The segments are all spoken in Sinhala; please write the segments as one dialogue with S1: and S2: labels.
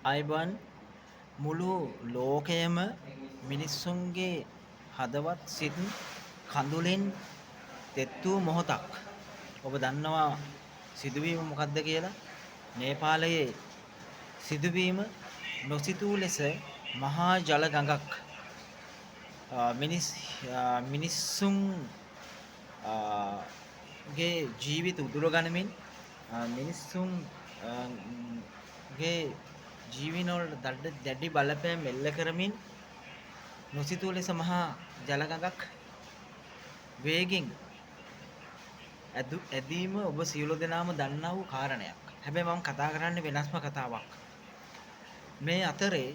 S1: අයිබන් මුළු ලෝකයම මිනිස්සුන්ගේ හදවත් සිත් කඳුලින් තෙත් වූ මොහොතක්. ඔබ දන්නවා සිදුවීම මොකක්ද කියලා? නේපාලයේ සිදුවීම නොසිතූ ලෙස මහා ජල ගඟක් මිනිස්සුන් ගේ ජීවිත උදුර ගනිමින් මිනිස්සුන් ගේ ජීවන වලට දැඩි බලපෑම් එල්ල කරමින් නොසිතූ ලෙස මහා ජල ගඟක් වේගින් ඇදීම ඔබ සියලු දෙනාම දන්නා වූ කාරණයක්. හැබැයි මම කතා කරන්නේ වෙනස්ම කතාවක්. මේ අතරේ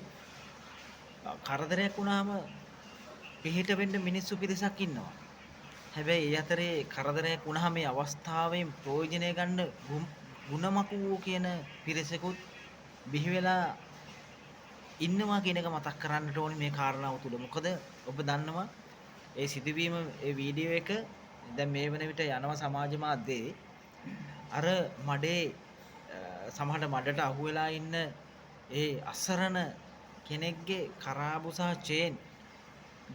S1: කරදරයක් වුණාම පිහිට වෙන්න මිනිස්සු පිරිසක් ඉන්නවා. හැබැයි ඒ අතරේ කරදරයක් වුණාම මේ අවස්ථාවෙන් ප්‍රයෝජනය ගන්න ಗುಣමකුවෝ කියන පිරිසකුත් බිහි වෙලා ඉන්නවා කියන එක මතක් කරන්නට ඕනේ මේ කාරණාව තුළ. මොකද ඔබ දන්නවා ඒ සිදුවීම ඒ වීඩියෝ එක දැන් මේ වෙන විට යනවා සමාජ මාධ්‍යයේ අර මඩේ සමහරට මඩට අහු වෙලා ඉන්න ඒ අසරණ කෙනෙක්ගේ කරාබු සහ චේන්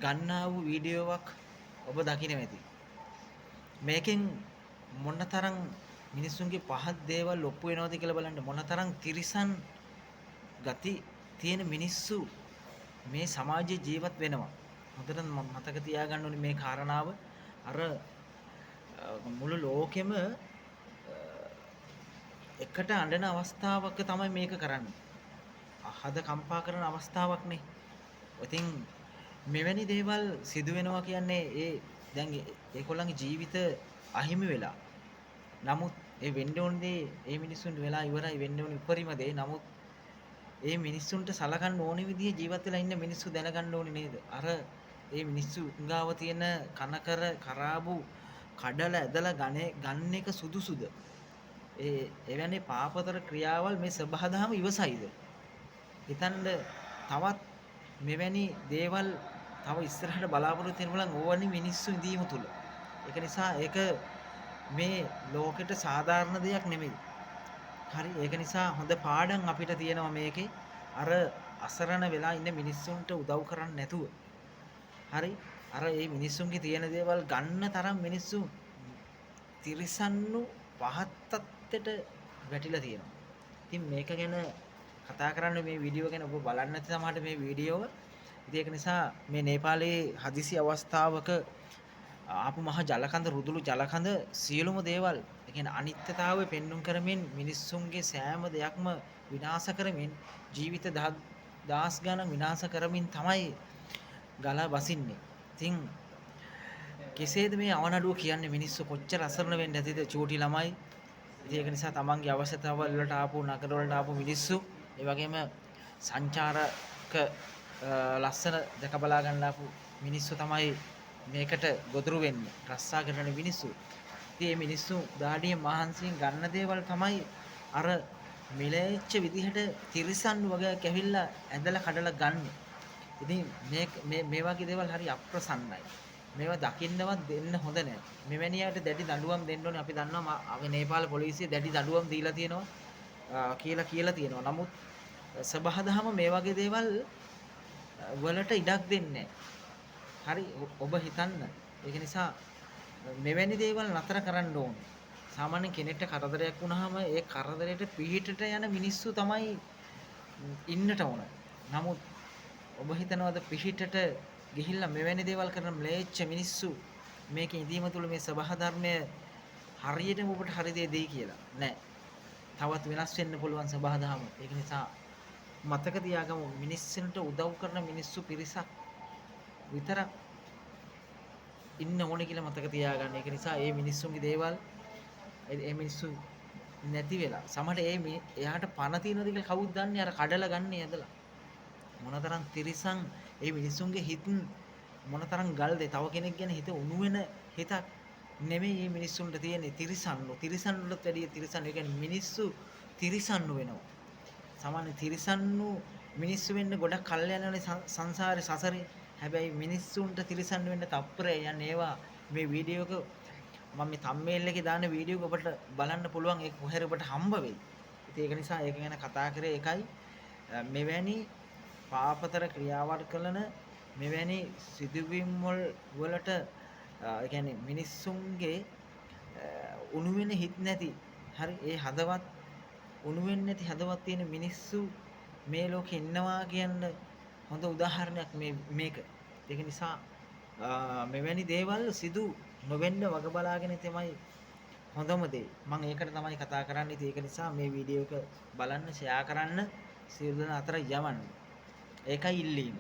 S1: ගන්නා වූ වීඩියෝවක් ඔබ දකින්න ඇති. මේකෙන් මොනතරම් මිනිස්සුන්ගේ පහත් දේවල් ඔප්පු වෙනවද කියලා බලන්න. මොනතරම් තිරිසන් ගති තියෙන මිනිස්සු මේ සමාජයේ ජීවත් වෙනවා. හොඳට මතක තියාගන්න ඕනේ මේ කාරණාව. අර මුළු ලෝකෙම එකට අඬන අවස්ථාවක තමයි මේක කරන්නේ. අහද කම්පා කරන අවස්ථාවක් නේ. ඉතින් මෙවැනි දේවල් සිදු වෙනවා කියන්නේ දැන් ඒගොල්ලන්ගේ ජීවිත අහිමි වෙලා. නමුත් ඒ වෙන්න ඕන දේ ඒ මිනිස්සුන්ට වෙලා ඉවරයි වෙන්න ඕන උපරිම දේ. නමුත් ඒ මිනිස්සුන්ට සලකන්න ඕනේ විදිහේ ජීවත් වෙලා ඉන්න මිනිස්සු දැනගන්න ඕනේ නේද? අර ඒ මිනිස්සු ගාව තියෙන කනකර කරාබු කඩල ඇදලා ගන්න එක සුදුසුද? එවැනි පාපතර ක්‍රියාවල් මේ සබහාදහම ඉවසයිද? හිතන්න තවත් මෙවැනි දේවල් තව ඉස්සරහට බලාපොරොත්තු වෙන්න බලන් ඕවනි මිනිස්සු ඉදීම තුල. ඒක නිසා ඒක මේ ලෝකෙට සාධාරණ දෙයක් නෙමෙයි. හරි ඒක නිසා හොඳ පාඩම් අපිට තියෙනවා මේකේ. අර අසරණ වෙලා ඉන්න මිනිස්සුන්ට උදව් කරන්නේ නැතුව. හරි අර මේ මිනිස්සුන්ගේ තියෙන දේවල් ගන්න තරම් මිනිස්සු තිරිසන්නු පහත් තත්ත්වයට වැටිලා තියෙනවා. ඉතින් මේක ගැන කතා කරන්න මේ වීඩියෝ ගැන ඔබ බලන්න නැති සමහරට මේ වීඩියෝව. ඉතින් ඒක නිසා මේ නේපාලයේ හදිසි අවස්ථාවක ආපු මහ ජලකඳ රුදුළු ජලකඳ සියලුම දේවල් ඒ කියන්නේ අනිත්‍යතාවය පෙන්눔 කරමින් මිනිස්සුන්ගේ සෑම දෙයක්ම විනාශ කරමින් ජීවිත දහස් ගණන් විනාශ කරමින් තමයි ගලා බසින්නේ. ඉතින් කෙසේද මේ අවනඩුව කියන්නේ මිනිස්සු කොච්චර අසරණ වෙන්න ඇතිද චූටි ළමයි. ඉතින් ඒක නිසා තමන්ගේ අවශ්‍යතාවල් වලට ආපු නගර වලට ආපු මිනිස්සු ඒ වගේම සංචාරක ලස්සන දැක බලා ගන්න ආපු මිනිස්සු තමයි මේකට ගොදුරු වෙන්නේ. රස්සා කරන මිනිස්සු. ඉතින් මේ මිනිස්සු දාඩිය මහන්සියෙන් ගන්න දේවල් තමයි අර මිලෙච්ච විදිහට තිරිසන් වගේ කැවිල්ලා ඇදලා කඩලා ගන්න. ඉතින් මේ වගේ දේවල් හරි අප්‍රසන්නයි. මේවා දකින්නවත් දෙන්න හොඳ නැහැ. මෙවැනි අයට දැඩි දඬුවම් දෙන්න ඕනේ. අපි දන්නවා අපේ නේපාල පොලිසිය දැඩි දඬුවම් දීලා තියෙනවා කියලා තියෙනවා. නමුත් සබහාදහම මේ වගේ දේවල් වලට ඉඩක් දෙන්නේ හරි ඔබ හිතන්න. ඒක නිසා මෙවැනි දේවල් නතර කරන්න ඕනේ. සාමාන්‍ය කෙනෙක්ට කරදරයක් වුණාම ඒ කරදරයට පිහිටට යන මිනිස්සු තමයි ඉන්නට ඕන. නමුත් ඔබ හිතනවාද පිහිටට ගිහිල්ලා මෙවැනි දේවල් කරන ම්ලේච්ඡ මිනිස්සු මේකේ ඉදීම තුළ මේ සබහා ධර්මය හරියටම ඔබට හරි දේ දෙයි කියලා නෑ. තවත් වෙනස් වෙන්න පුළුවන් සබහා දහම. ඒක නිසා මතක තියාගමු මිනිස්සුන්ට උදව් කරන මිනිස්සු පිරිසක් විතරක් ඉන්න ඕනේ කියලා මතක තියාගන්න. ඒක නිසා මේ මිනිස්සුන්ගේ දේවල් මේ මිනිස්සු නැති වෙලා සමහරට එයාට පණ තියනද කියලා කවුද දන්නේ? අර කඩලා ගන්න ඇදලා මොනතරම් තිරිසන් ඒ මිනිස්සුන්ගේ හිත මොනතරම් ගල්ද? තව කෙනෙක් ගැන හිත උණු වෙන හිතක් නෙමෙයි මේ මිනිස්සුන්ට තියෙන්නේ. තිරිසන්නුලත් වැඩිය තිරිසන්. ඒ කියන්නේ මිනිස්සු තිරිසන්නු වෙනවා. සාමාන්‍ය තිරිසන්නු මිනිස්සු වෙන්න ගොඩක් කල් යනවනේ සංසාරේ සසරේ. හැබැයි මිනිස්සුන්ට තිරිසන් වෙන්න තප්පරේ යන්නේ ඒවා මේ වීඩියෝ එක මම මේ තම්මේල් එකේ දාන වීඩියෝ එක ඔබට බලන්න පුළුවන්. ඒක කොහෙර ඔබට හම්බ වෙයි. ඉතින් ඒක නිසා ඒක ගැන කතා කරේ එකයි මෙවැනි පාපතර ක්‍රියාවන් කරන මෙවැනි සිදුවීම් වලට ඒ කියන්නේ මිනිස්සුන්ගේ උණු වෙන හිත් නැති හරි ඒ හදවත් උණු වෙන්නේ නැති හදවත් තියෙන මිනිස්සු මේ ලෝකේ ඉන්නවා කියන්න හොඳ උදාහරණයක් මේක. ඒක නිසා මෙවැනි දේවල් සිදු නොවෙන්න වග බලාගෙන තමයි හොඳම දේ. මම ඒකට තමයි කතා කරන්නේ. ඒක නිසා මේ වීඩියෝ එක බලන්න, ෂෙයා කරන්න, සියලු දෙනා අතර යවන්න. ඒකයි ඉල්ලීම.